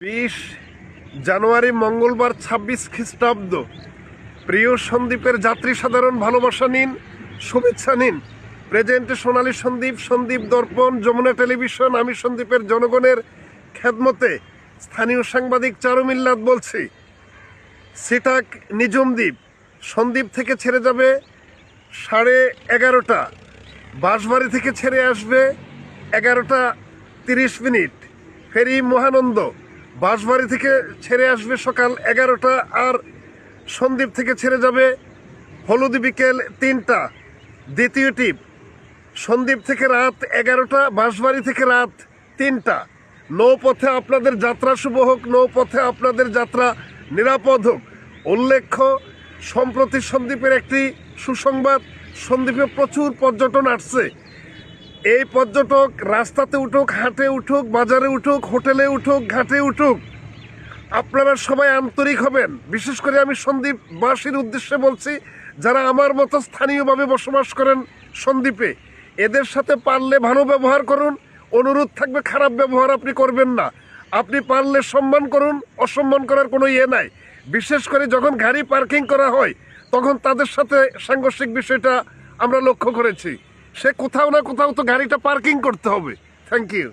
20 জানুয়ারি মঙ্গলবার 26 খ্রিস্টাব্দ। প্রিয় সন্দীপের যাত্রী সাধারণ ভালোবাসা নিন, শুভেচ্ছা নিন। প্রেজেন্টে সোনালী সন্দীপ, সন্দীপ দর্পণ, যমুনা টেলিভিশন। আমি সন্দীপের জনগণের খেদমতে স্থানীয় সাংবাদিক চারু মিল্লাত বলছি। সিটাক নিজমদ্বীপ সন্দীপ থেকে ছেড়ে যাবে 11:30, বাঁশবাড়ি থেকে ছেড়ে আসবে 11:30। ফেরি মহানন্দ বাঁশবাড়ি থেকে ছেড়ে আসবে সকাল 11টা, আর সন্দ্বীপ থেকে ছেড়ে যাবে হলুদ বিকেল 3টা। দ্বিতীয় টিপ সন্দ্বীপ থেকে রাত 11টা, বাঁশবাড়ি থেকে রাত 3টা। নৌপথে আপনাদের যাত্রা শুভ হোক, নৌপথে আপনাদের যাত্রা নিরাপদ হোক। উল্লেখ্য, সম্প্রতি সন্দ্বীপের একটি সুসংবাদ, সন্দ্বীপে প্রচুর পর্যটন আসছে। এই পর্যটক রাস্তাতে উঠুক, হাটে উঠুক, বাজারে উঠুক, হোটেলে উঠুক, ঘাটে উঠুক, আপনারা সবাই আন্তরিক হবেন। বিশেষ করে আমি সন্দ্বীপবাসীর উদ্দেশ্যে বলছি, যারা আমার মতো স্থানীয়ভাবে বসবাস করেন সন্দ্বীপে, এদের সাথে পারলে ভালো ব্যবহার করুন। অনুরোধ থাকবে, খারাপ ব্যবহার আপনি করবেন না। আপনি পারলে সম্মান করুন, অসম্মান করার কোনো ইয়ে নাই। বিশেষ করে যখন গাড়ি পার্কিং করা হয়, তখন তাদের সাথে সাংঘর্ষিক বিষয়টা আমরা লক্ষ্য করেছি। সে কোথাও না কোথাও তো গাড়িটা পার্কিং করতে হবে। Thank you.